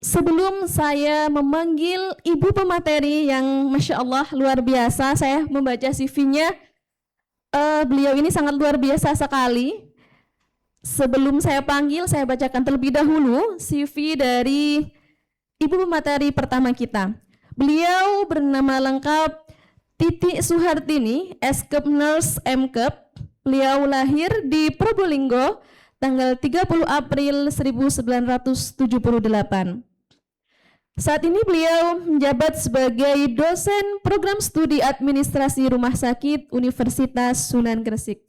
Sebelum saya memanggil Ibu pemateri yang Masya Allah luar biasa, saya membaca CV-nya. Beliau ini sangat luar biasa sekali. Sebelum saya panggil, saya bacakan terlebih dahulu CV dari Ibu pemateri pertama kita. Beliau bernama lengkap Titi Suhartini, Eskep Nurse MKep. Beliau lahir di Probolinggo tanggal 30 April 1978. Saat ini beliau menjabat sebagai dosen program studi administrasi rumah sakit Universitas Sunan Gresik.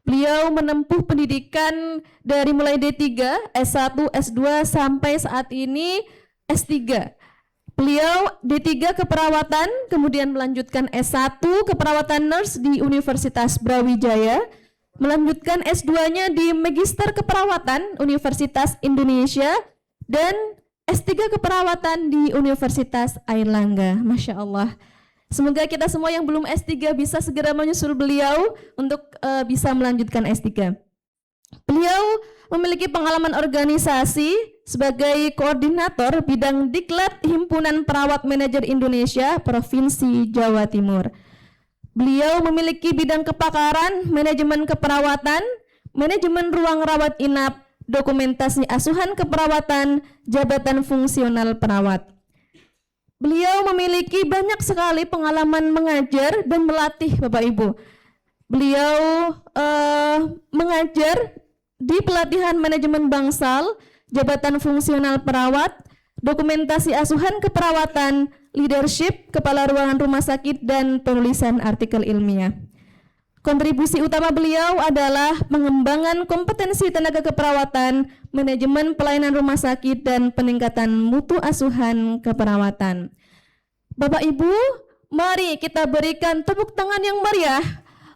Beliau menempuh pendidikan dari mulai D3, S1, S2 sampai saat ini S3. Beliau D3 keperawatan, kemudian melanjutkan S1 keperawatan nurse di Universitas Brawijaya, melanjutkan S2-nya di Magister Keperawatan Universitas Indonesia, dan S3 keperawatan di Universitas Airlangga. Masya Allah. Semoga kita semua yang belum S3 bisa segera menyusul beliau untuk bisa melanjutkan S3. Beliau memiliki pengalaman organisasi sebagai koordinator bidang Diklat Himpunan Perawat Manajer Indonesia Provinsi Jawa Timur. Beliau memiliki bidang kepakaran, manajemen keperawatan, manajemen ruang rawat inap, dokumentasi asuhan keperawatan, jabatan fungsional perawat. Beliau memiliki banyak sekali pengalaman mengajar dan melatih Bapak Ibu. Beliau mengajar di pelatihan manajemen bangsal, jabatan fungsional perawat, dokumentasi asuhan keperawatan, leadership, kepala ruangan rumah sakit, dan penulisan artikel ilmiah. Kontribusi utama beliau adalah pengembangan kompetensi tenaga keperawatan, manajemen pelayanan rumah sakit, dan peningkatan mutu asuhan keperawatan. Bapak Ibu, mari kita berikan tepuk tangan yang meriah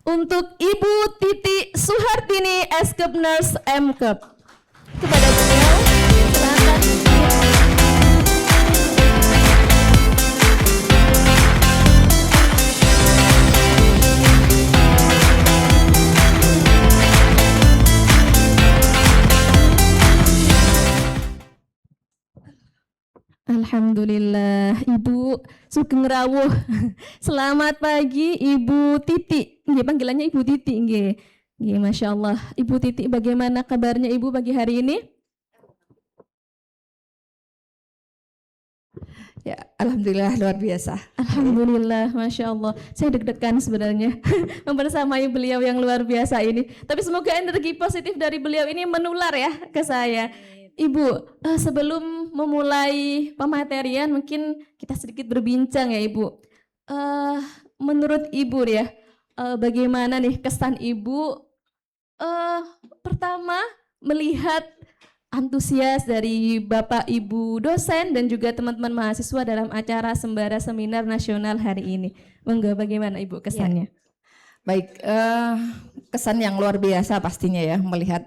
untuk Ibu Titi Suhartini, Eskep Nurse MKep. Kepada beliau, silakan. Alhamdulillah, Ibu Sugeng Rawuh. Selamat pagi Ibu Titi. Nggih, panggilannya Ibu Titi nggih. Nggih, Masya Allah. Ibu Titi, bagaimana kabarnya Ibu pagi hari ini? Ya, alhamdulillah luar biasa. Alhamdulillah, Masya Allah. Saya deg-degan sebenarnya membersamai beliau yang luar biasa ini. Tapi semoga energi positif dari beliau ini menular ya ke saya. Ibu, sebelum memulai pematerian mungkin kita sedikit berbincang ya Ibu. Menurut Ibu ya, bagaimana nih kesan Ibu pertama melihat antusias dari Bapak Ibu dosen dan juga teman-teman mahasiswa dalam acara Sembara Seminar Nasional hari ini. Monggo, bagaimana Ibu kesannya? Ya. Baik, kesan yang luar biasa pastinya ya melihat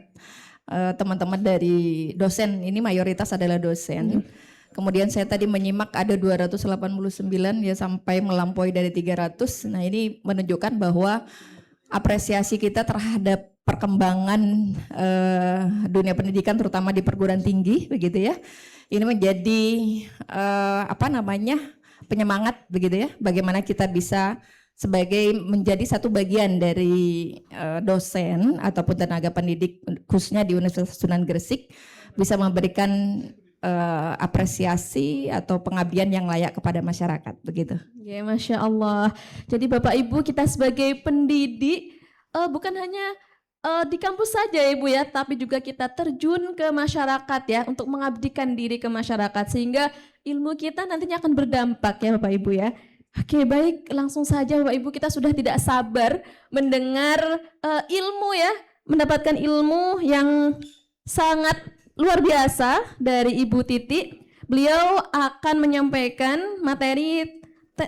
teman-teman dari dosen, ini mayoritas adalah dosen. Kemudian saya tadi menyimak ada 289 ya sampai melampaui dari 300. Nah, ini menunjukkan bahwa apresiasi kita terhadap perkembangan dunia pendidikan terutama di perguruan tinggi begitu ya. Ini menjadi penyemangat begitu ya. Bagaimana kita bisa sebagai menjadi satu bagian dari dosen ataupun tenaga pendidik khususnya di Universitas Sunan Gresik bisa memberikan apresiasi atau pengabdian yang layak kepada masyarakat begitu. Ya, Masya Allah. Jadi Bapak Ibu, kita sebagai pendidik bukan hanya di kampus saja Ibu ya, tapi juga kita terjun ke masyarakat ya untuk mengabdikan diri ke masyarakat sehingga ilmu kita nantinya akan berdampak ya Bapak Ibu ya. Oke, baik, langsung saja Bapak Ibu, kita sudah tidak sabar mendengar ilmu ya, mendapatkan ilmu yang sangat luar biasa dari Ibu Titi. Beliau akan menyampaikan materi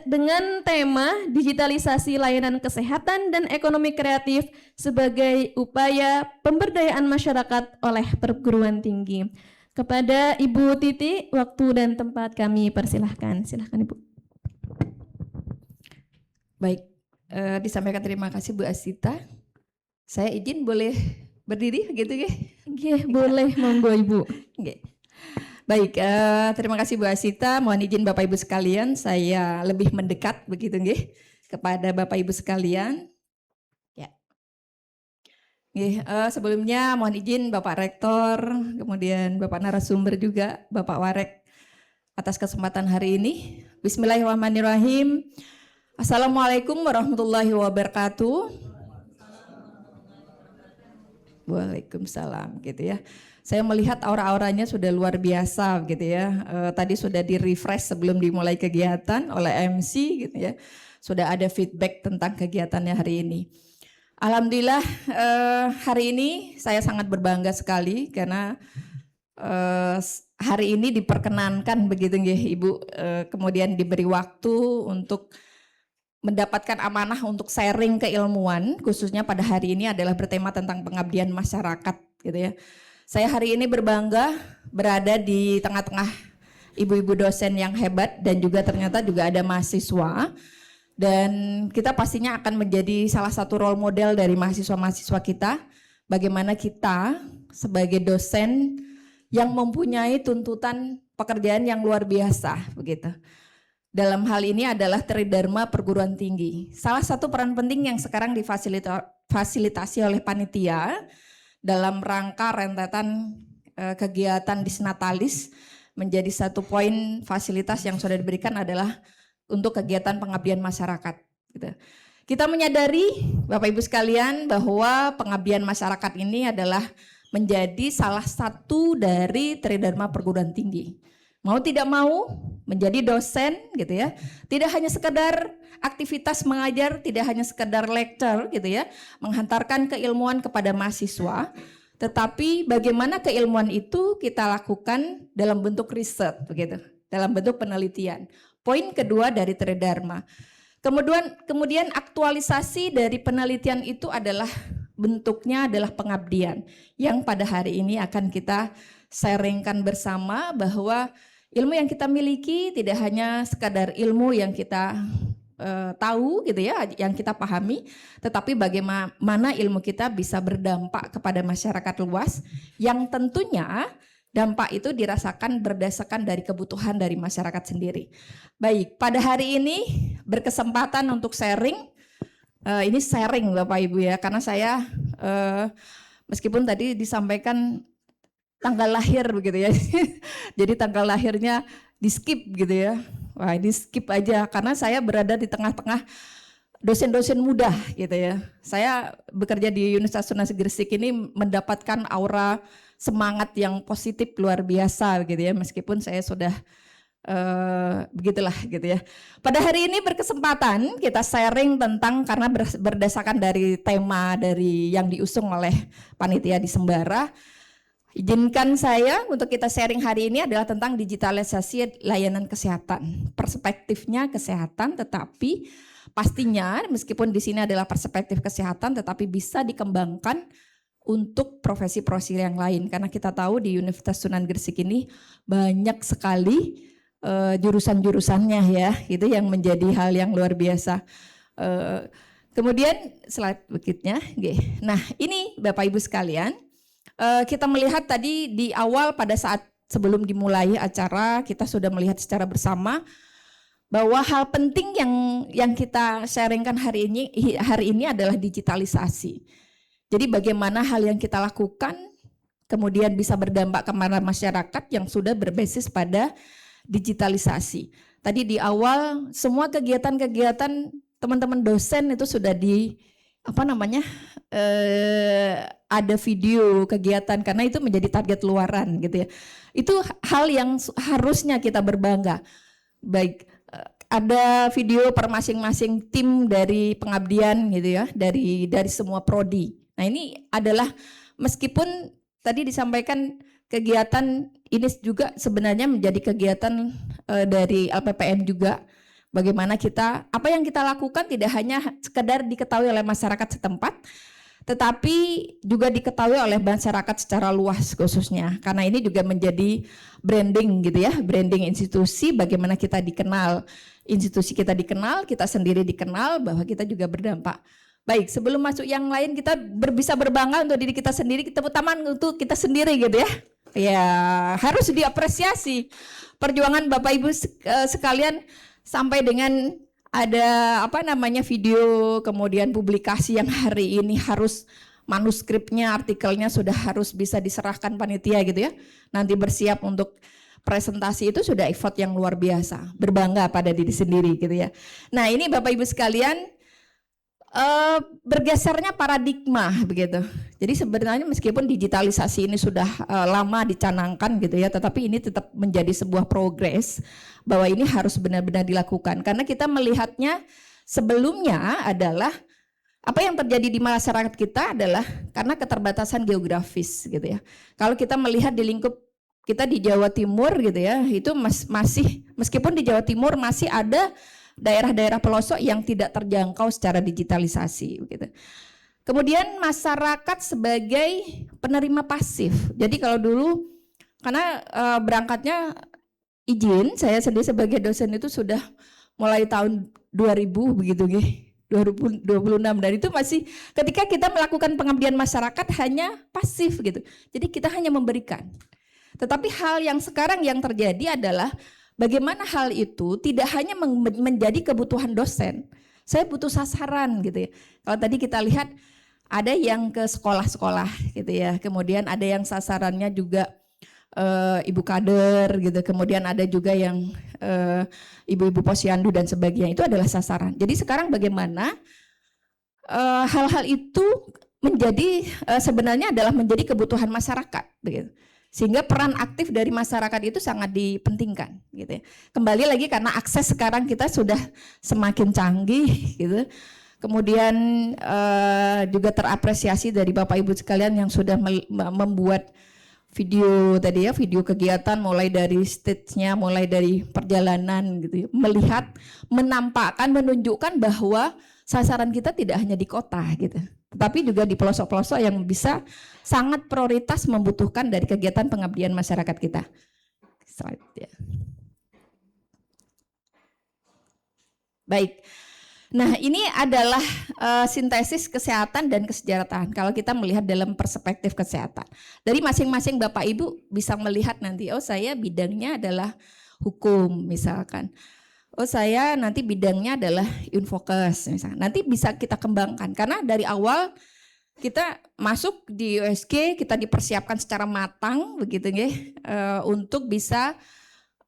dengan tema digitalisasi layanan kesehatan dan ekonomi kreatif sebagai upaya pemberdayaan masyarakat oleh perguruan tinggi. Kepada Ibu Titi, waktu dan tempat kami persilahkan. Silahkan Ibu. Baik, disampaikan terima kasih Bu Asita. Saya izin boleh berdiri gitu ya? Nggih, boleh, monggo Ibu. Nggih. Baik, terima kasih Bu Asita. Mohon izin Bapak Ibu sekalian, saya lebih mendekat begitu nggih kepada Bapak Ibu sekalian. Ya. Nggih, sebelumnya mohon izin Bapak Rektor, kemudian Bapak narasumber juga, Bapak Warek atas kesempatan hari ini. Bismillahirrahmanirrahim. Assalamualaikum warahmatullahi wabarakatuh. Waalaikumsalam gitu ya. Saya melihat aura-auranya sudah luar biasa gitu ya. Tadi sudah di-refresh sebelum dimulai kegiatan oleh MC gitu ya. Sudah ada feedback tentang kegiatannya hari ini. Alhamdulillah hari ini saya sangat berbangga sekali karena hari ini diperkenankan begitu nggih Ibu, kemudian diberi waktu untuk mendapatkan amanah untuk sharing keilmuan, khususnya pada hari ini adalah bertema tentang pengabdian masyarakat gitu ya. Saya hari ini berbangga berada di tengah-tengah ibu-ibu dosen yang hebat dan juga ternyata juga ada mahasiswa, dan kita pastinya akan menjadi salah satu role model dari mahasiswa-mahasiswa kita, bagaimana kita sebagai dosen yang mempunyai tuntutan pekerjaan yang luar biasa begitu. Dalam hal ini adalah Tridharma Perguruan Tinggi. Salah satu peran penting yang sekarang difasilitasi oleh panitia dalam rangka rentetan kegiatan Disnatalis menjadi satu poin fasilitas yang sudah diberikan adalah untuk kegiatan pengabdian masyarakat. Gitu. Kita menyadari Bapak Ibu sekalian bahwa pengabdian masyarakat ini adalah menjadi salah satu dari Tridharma Perguruan Tinggi. Mau tidak mau menjadi dosen gitu ya, tidak hanya sekedar aktivitas mengajar, tidak hanya sekedar lecture gitu ya, menghantarkan keilmuan kepada mahasiswa, tetapi bagaimana keilmuan itu kita lakukan dalam bentuk riset begitu, dalam bentuk penelitian. Poin kedua dari Tridharma. Kemudian aktualisasi dari penelitian itu adalah bentuknya adalah pengabdian yang pada hari ini akan kita sharingkan bersama bahwa ilmu yang kita miliki tidak hanya sekadar ilmu yang kita tahu gitu ya, yang kita pahami, tetapi bagaimana ilmu kita bisa berdampak kepada masyarakat luas yang tentunya dampak itu dirasakan berdasarkan dari kebutuhan dari masyarakat sendiri. Baik, pada hari ini berkesempatan untuk sharing, ini sharing Bapak Ibu ya, karena saya meskipun tadi disampaikan tanggal lahir begitu ya. Jadi tanggal lahirnya di skip gitu ya. Wah, di skip aja karena saya berada di tengah-tengah dosen-dosen muda gitu ya. Saya bekerja di Universitas Sunan Gresik ini mendapatkan aura semangat yang positif luar biasa gitu ya, meskipun saya sudah begitulah gitu ya. Pada hari ini berkesempatan kita sharing tentang, karena berdasarkan dari tema dari yang diusung oleh panitia di Sembara, izinkan saya untuk kita sharing hari ini adalah tentang digitalisasi layanan kesehatan. Perspektifnya kesehatan, tetapi pastinya meskipun di sini adalah perspektif kesehatan, tetapi bisa dikembangkan untuk profesi-profesi yang lain. Karena kita tahu di Universitas Sunan Gresik ini banyak sekali jurusan-jurusannya ya, itu yang menjadi hal yang luar biasa. Kemudian slide berikutnya. Nah ini Bapak Ibu sekalian, kita melihat tadi di awal pada saat sebelum dimulai acara kita sudah melihat secara bersama bahwa hal penting yang kita sharingkan hari ini adalah digitalisasi. Jadi bagaimana hal yang kita lakukan kemudian bisa berdampak kepada masyarakat yang sudah berbasis pada digitalisasi. Tadi di awal semua kegiatan-kegiatan teman-teman dosen itu sudah ada video kegiatan karena itu menjadi target luaran gitu ya. Itu hal yang harusnya kita berbangga. Baik, ada video per masing-masing tim dari pengabdian gitu ya, dari semua prodi. Nah, ini adalah meskipun tadi disampaikan kegiatan ini juga sebenarnya menjadi kegiatan dari LPPN juga. Bagaimana apa yang kita lakukan tidak hanya sekedar diketahui oleh masyarakat setempat, tetapi juga diketahui oleh masyarakat secara luas khususnya. Karena ini juga menjadi branding gitu ya, branding institusi, bagaimana kita dikenal, institusi kita dikenal, kita sendiri dikenal, bahwa kita juga berdampak. Baik, sebelum masuk yang lain kita bisa berbangga untuk diri kita sendiri, kita utamakan untuk kita sendiri gitu ya. Ya, harus diapresiasi perjuangan Bapak Ibu sekalian sampai dengan ada video, kemudian publikasi yang hari ini harus manuskripnya, artikelnya sudah harus bisa diserahkan panitia gitu ya. Nanti bersiap untuk presentasi, itu sudah effort yang luar biasa. Berbangga pada diri sendiri gitu ya. Nah, ini Bapak Ibu sekalian, bergesernya paradigma begitu. Jadi sebenarnya meskipun digitalisasi ini sudah lama dicanangkan gitu ya, tetapi ini tetap menjadi sebuah progres bahwa ini harus benar-benar dilakukan. Karena kita melihatnya sebelumnya adalah apa yang terjadi di masyarakat kita adalah karena keterbatasan geografis gitu ya. Kalau kita melihat di lingkup kita di Jawa Timur gitu ya, itu masih meskipun di Jawa Timur masih ada daerah-daerah pelosok yang tidak terjangkau secara digitalisasi begitu. Kemudian masyarakat sebagai penerima pasif. Jadi kalau dulu karena berangkatnya izin, saya sendiri sebagai dosen itu sudah mulai tahun 2000 begitu nggih. 2026, dan itu masih ketika kita melakukan pengabdian masyarakat hanya pasif gitu. Jadi kita hanya memberikan. Tetapi hal yang sekarang yang terjadi adalah bagaimana hal itu tidak hanya menjadi kebutuhan dosen. Saya butuh sasaran gitu ya. Kalau tadi kita lihat ada yang ke sekolah-sekolah gitu ya. Kemudian ada yang sasarannya juga ibu kader gitu. Kemudian ada juga yang ibu-ibu posyandu dan sebagainya. Itu adalah sasaran. Jadi sekarang bagaimana hal-hal itu menjadi sebenarnya adalah menjadi kebutuhan masyarakat begitu. Sehingga peran aktif dari masyarakat itu sangat dipentingkan gitu ya. Kembali lagi karena akses sekarang kita sudah semakin canggih gitu. Kemudian juga terapresiasi dari Bapak Ibu sekalian yang sudah membuat video tadi ya, video kegiatan mulai dari stage-nya, mulai dari perjalanan gitu ya. Melihat, menampakkan, menunjukkan bahwa sasaran kita tidak hanya di kota gitu, tetapi juga di pelosok-pelosok yang bisa sangat prioritas membutuhkan dari kegiatan pengabdian masyarakat kita. Slide ya. Baik. Nah, ini adalah sintesis kesehatan dan kesejahteraan. Kalau kita melihat dalam perspektif kesehatan. Dari masing-masing Bapak Ibu bisa melihat nanti, oh saya bidangnya adalah hukum misalkan. Oh saya nanti bidangnya adalah infokes misalkan. Nanti bisa kita kembangkan karena dari awal kita masuk di USG, kita dipersiapkan secara matang begitu ya, untuk bisa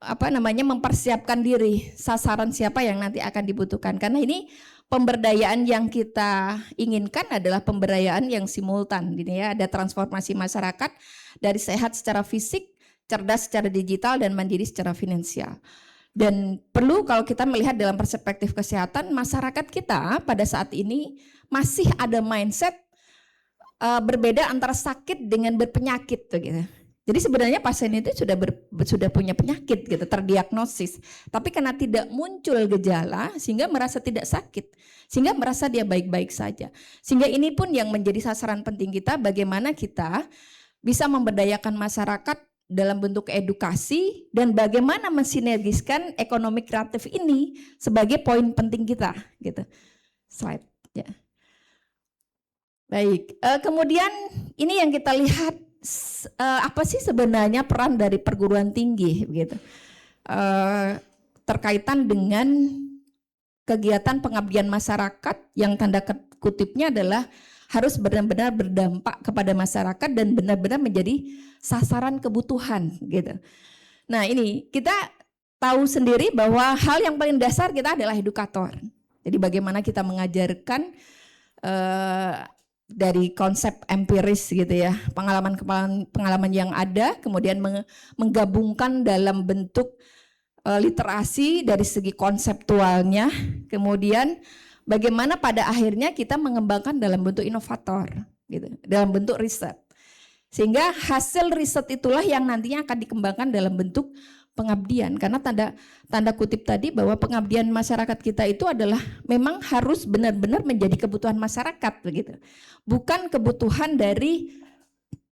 mempersiapkan diri sasaran siapa yang nanti akan dibutuhkan. Karena ini pemberdayaan yang kita inginkan adalah pemberdayaan yang simultan ini ya, ada transformasi masyarakat dari sehat secara fisik, cerdas secara digital dan mandiri secara finansial. Dan perlu kalau kita melihat dalam perspektif kesehatan, masyarakat kita pada saat ini masih ada mindset berbeda antara sakit dengan berpenyakit gitu. Jadi sebenarnya pasien itu sudah punya penyakit gitu, terdiagnosis. Tapi karena tidak muncul gejala sehingga merasa tidak sakit, sehingga merasa dia baik-baik saja. Sehingga ini pun yang menjadi sasaran penting kita, bagaimana kita bisa memberdayakan masyarakat dalam bentuk edukasi dan bagaimana mensinergiskan ekonomi kreatif ini sebagai poin penting kita gitu. Slide ya. Baik, kemudian ini yang kita lihat apa sih sebenarnya peran dari perguruan tinggi begitu. Terkaitan dengan kegiatan pengabdian masyarakat yang tanda kutipnya adalah harus benar-benar berdampak kepada masyarakat dan benar-benar menjadi sasaran kebutuhan gitu. Nah ini kita tahu sendiri bahwa hal yang paling dasar kita adalah edukator. Jadi bagaimana kita mengajarkan dari konsep empiris gitu ya, pengalaman yang ada, kemudian menggabungkan dalam bentuk literasi dari segi konseptualnya, kemudian bagaimana pada akhirnya kita mengembangkan dalam bentuk inovator, gitu, dalam bentuk riset. Sehingga hasil riset itulah yang nantinya akan dikembangkan dalam bentuk pengabdian. Karena tanda kutip tadi bahwa pengabdian masyarakat kita itu adalah memang harus benar-benar menjadi kebutuhan masyarakat, begitu. Bukan kebutuhan dari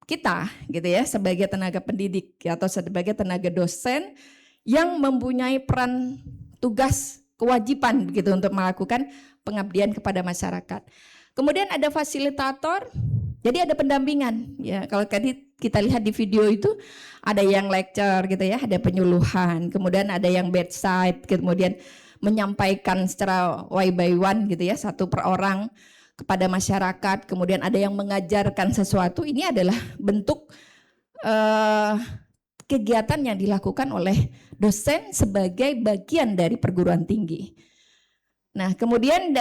kita, gitu ya, sebagai tenaga pendidik atau sebagai tenaga dosen yang mempunyai peran tugas kewajiban begitu untuk melakukan pengabdian kepada masyarakat. Kemudian ada fasilitator Jadi ada pendampingan ya. Kalau tadi kita lihat di video itu ada yang lecture gitu ya, ada penyuluhan, kemudian ada yang bedside, kemudian menyampaikan secara one by one gitu ya, satu per orang kepada masyarakat, kemudian ada yang mengajarkan sesuatu. Ini adalah bentuk kegiatan yang dilakukan oleh dosen sebagai bagian dari perguruan tinggi. Nah, kemudian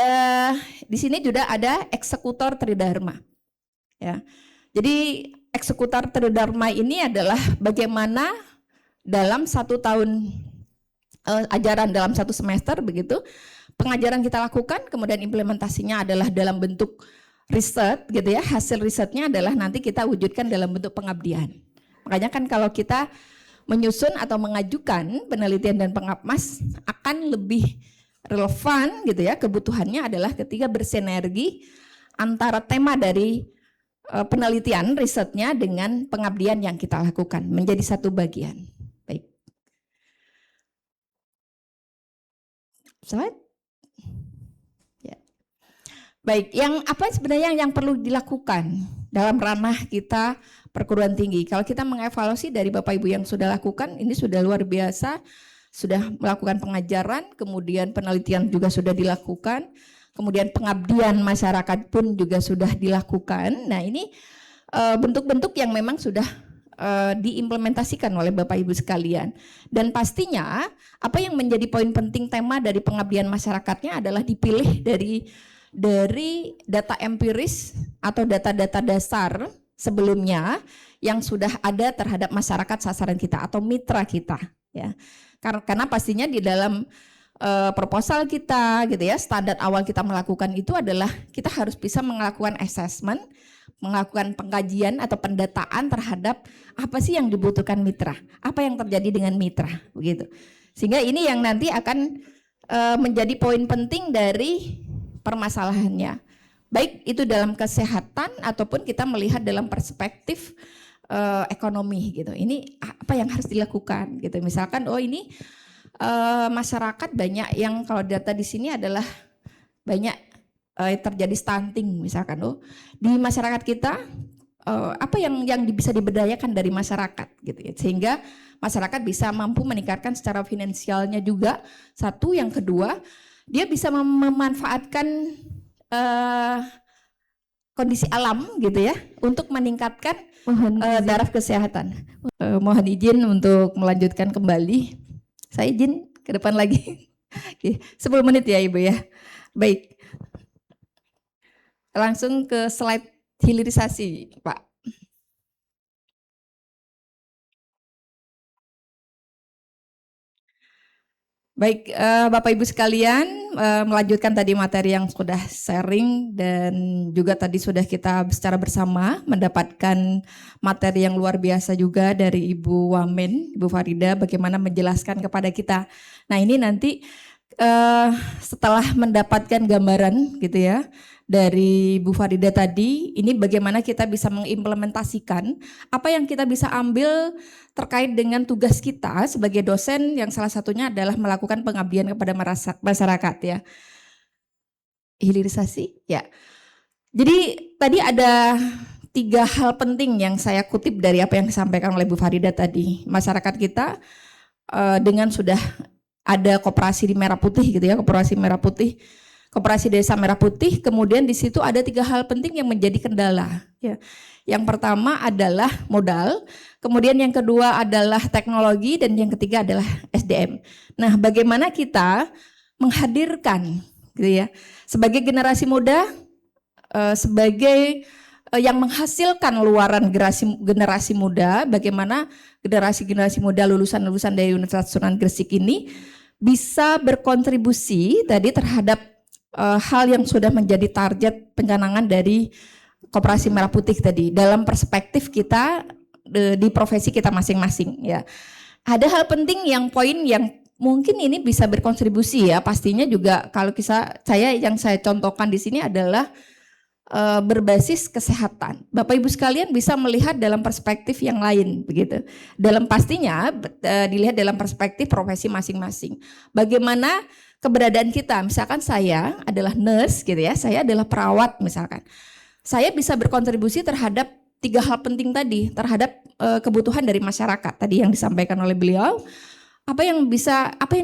di sini juga ada eksekutor tridharma. Ya. Jadi eksekutor tridharma ini adalah bagaimana dalam 1 tahun ajaran, dalam 1 semester begitu, pengajaran kita lakukan, kemudian implementasinya adalah dalam bentuk riset gitu ya. Hasil risetnya adalah nanti kita wujudkan dalam bentuk pengabdian. Makanya kan kalau kita menyusun atau mengajukan penelitian dan pengapmas akan lebih relevan gitu ya, kebutuhannya adalah ketika bersinergi antara tema dari penelitian risetnya dengan pengabdian yang kita lakukan menjadi satu bagian. Baik. Slide. Ya. Baik, yang apa sebenarnya yang perlu dilakukan dalam ranah kita perguruan tinggi? Kalau kita mengevaluasi dari Bapak Ibu yang sudah lakukan, ini sudah luar biasa, sudah melakukan pengajaran, kemudian penelitian juga sudah dilakukan, kemudian pengabdian masyarakat pun juga sudah dilakukan. Nah, ini bentuk-bentuk yang memang sudah diimplementasikan oleh Bapak Ibu sekalian. Dan pastinya apa yang menjadi poin penting tema dari pengabdian masyarakatnya adalah dipilih dari data empiris atau data-data dasar sebelumnya yang sudah ada terhadap masyarakat sasaran kita atau mitra kita ya. Karena pastinya di dalam proposal kita gitu ya, standar awal kita melakukan itu adalah kita harus bisa melakukan assessment, melakukan pengkajian atau pendataan terhadap apa sih yang dibutuhkan mitra, apa yang terjadi dengan mitra begitu. Sehingga ini yang nanti akan menjadi poin penting dari permasalahannya. Baik itu dalam kesehatan ataupun kita melihat dalam perspektif ekonomi gitu. Ini apa yang harus dilakukan gitu. Misalkan ini masyarakat banyak yang kalau data di sini adalah banyak terjadi stunting misalkan di masyarakat kita apa yang bisa diberdayakan dari masyarakat gitu ya, sehingga masyarakat bisa mampu meningkatkan secara finansialnya juga. Satu, yang kedua dia bisa memanfaatkan kondisi alam gitu ya untuk meningkatkan taraf kesehatan. Mohon izin untuk melanjutkan kembali. Saya izin ke depan lagi. 10 menit ya Ibu ya. Baik. Langsung ke slide hilirisasi, Pak. Baik, Bapak Ibu sekalian, melanjutkan tadi materi yang sudah sharing dan juga tadi sudah kita secara bersama mendapatkan materi yang luar biasa juga dari Ibu Wamen, Ibu Farida, bagaimana menjelaskan kepada kita. Nah, ini nanti setelah mendapatkan gambaran gitu ya dari Bu Farida tadi, ini bagaimana kita bisa mengimplementasikan apa yang kita bisa ambil terkait dengan tugas kita sebagai dosen, yang salah satunya adalah melakukan pengabdian kepada masyarakat ya. Hilirisasi ya. Jadi tadi ada 3 hal penting yang saya kutip dari apa yang disampaikan oleh Bu Farida tadi. Masyarakat kita dengan sudah ada koperasi di Merah Putih gitu ya, koperasi Merah Putih, koperasi Desa Merah Putih, kemudian di situ ada 3 hal penting yang menjadi kendala ya. Yang pertama adalah modal, kemudian yang kedua adalah teknologi, dan yang ketiga adalah SDM. Nah, bagaimana kita menghadirkan gitu ya, sebagai generasi muda, sebagai yang menghasilkan luaran generasi muda, bagaimana generasi muda lulusan dari Universitas Sunan Gresik ini bisa berkontribusi tadi terhadap hal yang sudah menjadi target pencanangan dari Koperasi Merah Putih tadi dalam perspektif kita di profesi kita masing-masing ya. Ada hal penting yang poin yang mungkin ini bisa berkontribusi ya, pastinya juga kalau yang saya contohkan di sini adalah berbasis kesehatan. Bapak Ibu sekalian bisa melihat dalam perspektif yang lain begitu. Pastinya dilihat dalam perspektif profesi masing-masing. Bagaimana keberadaan kita, misalkan saya adalah nurse gitu ya, saya adalah perawat misalkan. saya bisa berkontribusi terhadap 3 hal penting tadi, terhadap kebutuhan dari masyarakat tadi yang disampaikan oleh beliau. Apa yang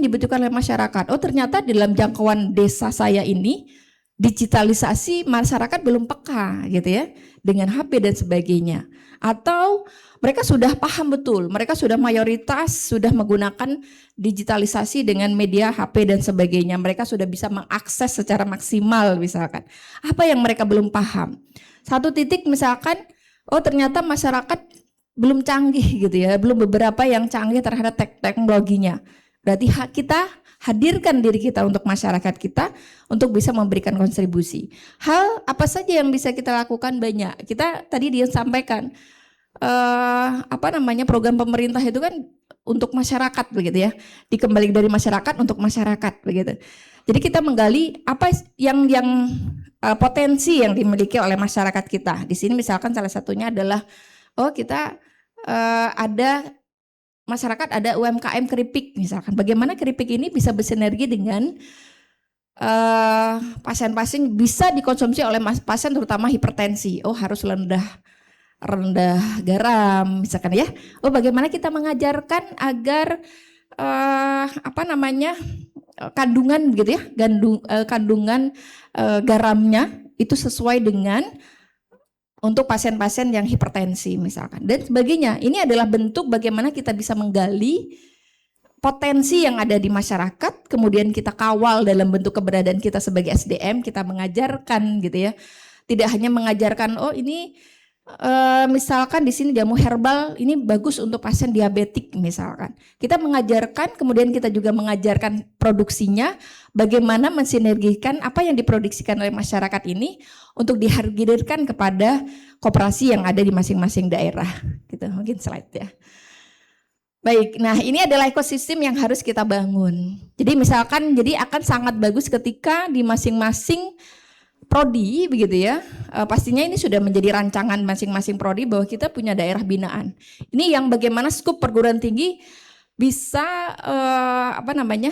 dibutuhkan oleh masyarakat? Oh, ternyata dalam jangkauan desa saya ini digitalisasi masyarakat belum peka gitu ya, dengan HP dan sebagainya. Atau mereka sudah paham betul, mereka sudah mayoritas sudah menggunakan digitalisasi dengan media HP dan sebagainya. Mereka sudah bisa mengakses secara maksimal misalkan. Apa yang mereka belum paham? Satu titik misalkan, oh ternyata masyarakat belum canggih gitu ya, belum beberapa yang canggih terhadap teknologinya. Berarti kita hadirkan diri kita untuk masyarakat kita untuk bisa memberikan kontribusi. Hal apa saja yang bisa kita lakukan banyak. Kita tadi dia sampaikan program pemerintah itu kan untuk masyarakat begitu ya. Dikembali dari masyarakat untuk masyarakat begitu. Jadi kita menggali apa yang potensi yang dimiliki oleh masyarakat kita. Di sini misalkan salah satunya adalah kita ada masyarakat, ada UMKM keripik misalkan. Bagaimana keripik ini bisa bersinergi dengan pasien-pasien, bisa dikonsumsi oleh pasien terutama hipertensi. Oh harus rendah garam misalkan ya. Oh bagaimana kita mengajarkan agar kandungan gitu ya, kandungan garamnya itu sesuai dengan untuk pasien-pasien yang hipertensi misalkan dan sebagainya. Ini adalah bentuk bagaimana kita bisa menggali potensi yang ada di masyarakat, kemudian kita kawal dalam bentuk keberadaan kita sebagai SDM, kita mengajarkan gitu ya. Tidak hanya mengajarkan ini misalkan di sini jamu herbal ini bagus untuk pasien diabetik misalkan. Kita mengajarkan, kemudian kita juga mengajarkan produksinya, bagaimana mensinergikan apa yang diproduksikan oleh masyarakat ini untuk dihadirkan kepada koperasi yang ada di masing-masing daerah. Gitu, mungkin slide ya. Baik, nah ini adalah ekosistem yang harus kita bangun. Jadi misalkan, jadi akan sangat bagus ketika di masing-masing prodi begitu ya, pastinya ini sudah menjadi rancangan masing-masing prodi bahwa kita punya daerah binaan. Ini yang bagaimana skup perguruan tinggi bisa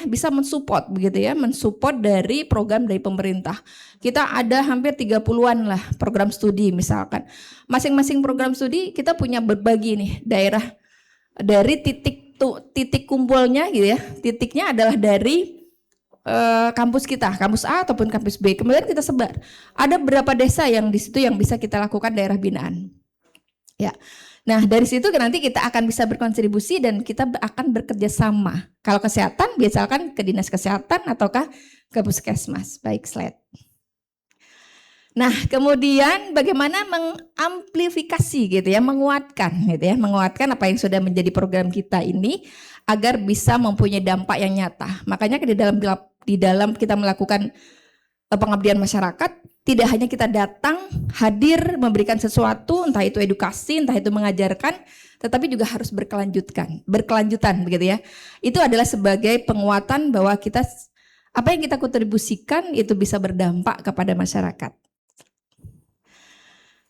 bisa mensupport begitu ya, mensupport dari program dari pemerintah. Kita ada hampir 30-an lah program studi misalkan. Masing-masing program studi kita punya berbagi nih daerah dari titik kumpulnya gitu ya. Titiknya adalah dari kampus kita, kampus A ataupun kampus B. Kemudian kita sebar. Ada berapa desa yang di situ yang bisa kita lakukan daerah binaan. Ya. Nah, dari situ nanti kita akan bisa berkontribusi dan kita akan bekerja sama. Kalau kesehatan, misalkan ke dinas kesehatan ataukah ke puskesmas. Baik, slide. Nah, kemudian bagaimana mengamplifikasi gitu ya, menguatkan apa yang sudah menjadi program kita ini agar bisa mempunyai dampak yang nyata. Makanya di dalam kita melakukan pengabdian masyarakat, tidak hanya kita datang, hadir, memberikan sesuatu, entah itu edukasi, entah itu mengajarkan, tetapi juga harus berkelanjutan begitu ya. Itu adalah sebagai penguatan bahwa apa yang kita kontribusikan itu bisa berdampak kepada masyarakat.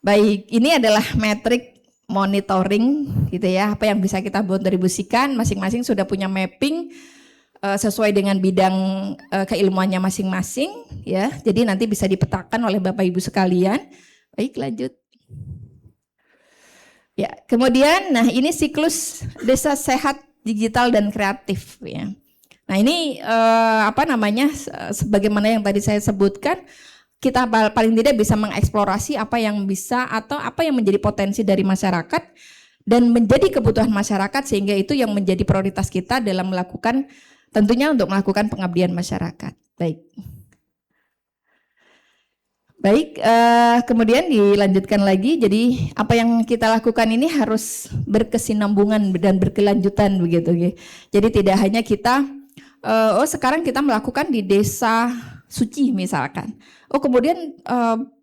Baik, ini adalah metrik monitoring gitu ya, apa yang bisa kita kontribusikan, masing-masing sudah punya mapping sesuai dengan bidang keilmuannya masing-masing ya. Jadi nanti bisa dipetakan oleh Bapak Ibu sekalian. Baik, lanjut. Ya, kemudian ini siklus desa sehat, digital dan kreatif ya. Nah, ini sebagaimana yang tadi saya sebutkan, kita paling tidak bisa mengeksplorasi apa yang bisa atau apa yang menjadi potensi dari masyarakat dan menjadi kebutuhan masyarakat, sehingga itu yang menjadi prioritas kita dalam melakukan, tentunya untuk melakukan pengabdian masyarakat. Baik, kemudian dilanjutkan lagi. Jadi apa yang kita lakukan ini harus berkesinambungan dan berkelanjutan begitu. Jadi tidak hanya kita sekarang kita melakukan di desa suci misalkan. Kemudian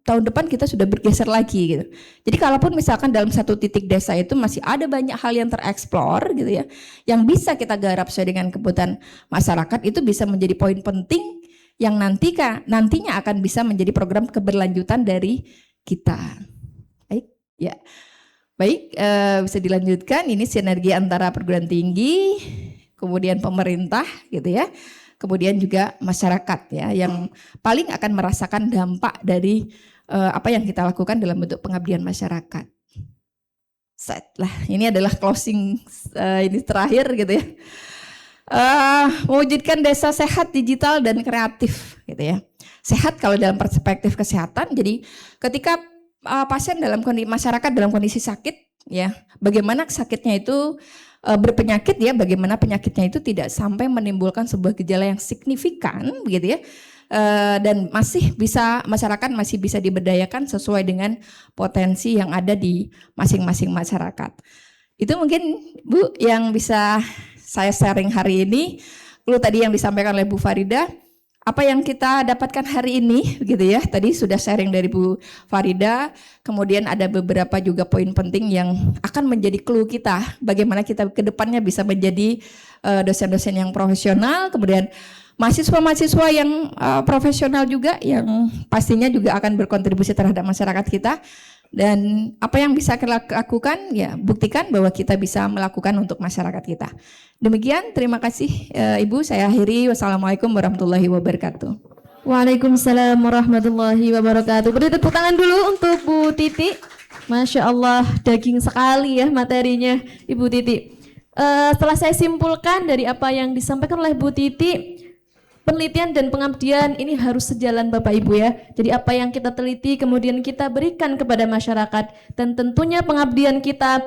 tahun depan kita sudah bergeser lagi gitu. Jadi kalaupun misalkan dalam satu titik desa itu masih ada banyak hal yang tereksplor gitu ya, yang bisa kita garap sesuai dengan kebutuhan masyarakat, itu bisa menjadi poin penting yang nantinya akan bisa menjadi program keberlanjutan dari kita. Baik, ya. Baik, bisa dilanjutkan. Ini sinergi antara perguruan tinggi, kemudian pemerintah gitu ya. Kemudian juga masyarakat ya, yang paling akan merasakan dampak dari apa yang kita lakukan dalam bentuk pengabdian masyarakat. Lah, ini adalah closing ini terakhir gitu ya. Mewujudkan desa sehat, digital dan kreatif gitu ya. Sehat kalau dalam perspektif kesehatan. Jadi ketika pasien dalam kondisi masyarakat dalam kondisi sakit ya, bagaimana sakitnya itu berpenyakit ya, bagaimana penyakitnya itu tidak sampai menimbulkan sebuah gejala yang signifikan gitu ya. Dan masih bisa masyarakat masih bisa diberdayakan sesuai dengan potensi yang ada di masing-masing masyarakat. Itu mungkin Bu yang bisa saya sharing hari ini. Lalu tadi yang disampaikan oleh Bu Farida, apa yang kita dapatkan hari ini gitu ya. Tadi sudah sharing dari Bu Farida, kemudian ada beberapa juga poin penting yang akan menjadi clue kita bagaimana kita ke depannya bisa menjadi dosen-dosen yang profesional, kemudian mahasiswa-mahasiswa yang profesional juga yang pastinya juga akan berkontribusi terhadap masyarakat kita. Dan apa yang bisa kita lakukan ya buktikan bahwa kita bisa melakukan untuk masyarakat kita. Demikian, terima kasih Ibu, saya akhiri. Wassalamualaikum warahmatullahi wabarakatuh. Waalaikumsalam warahmatullahi wabarakatuh. Beri tepuk tangan dulu untuk Bu Titi. Masya Allah, daging sekali ya materinya Ibu Titi. Setelah saya simpulkan dari apa yang disampaikan oleh Bu Titi, penelitian dan pengabdian ini harus sejalan Bapak Ibu ya. Jadi apa yang kita teliti kemudian kita berikan kepada masyarakat, dan tentunya pengabdian kita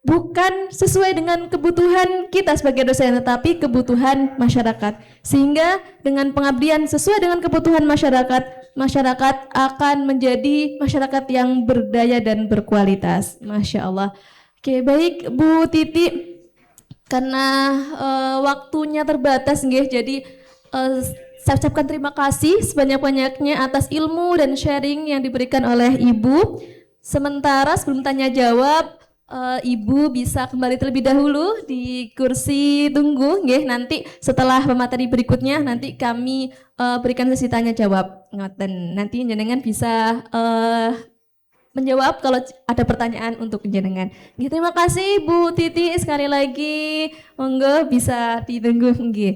bukan sesuai dengan kebutuhan kita sebagai dosen, tetapi kebutuhan masyarakat. Sehingga dengan pengabdian sesuai dengan kebutuhan masyarakat, masyarakat akan menjadi masyarakat yang berdaya dan berkualitas. Masya Allah. Oke, baik Bu Titi, karena waktunya terbatas nggih, jadi saya ucapkan terima kasih sebanyak-banyaknya atas ilmu dan sharing yang diberikan oleh Ibu. Sementara sebelum tanya jawab, Ibu bisa kembali terlebih dahulu di kursi tunggu nggih. Nanti setelah pemateri berikutnya nanti kami berikan sesi tanya jawab. Dan nanti jenengan bisa menjawab kalau ada pertanyaan untuk jenengan. Terima kasih Bu Titi sekali lagi. Monggo bisa ditunggu nggih.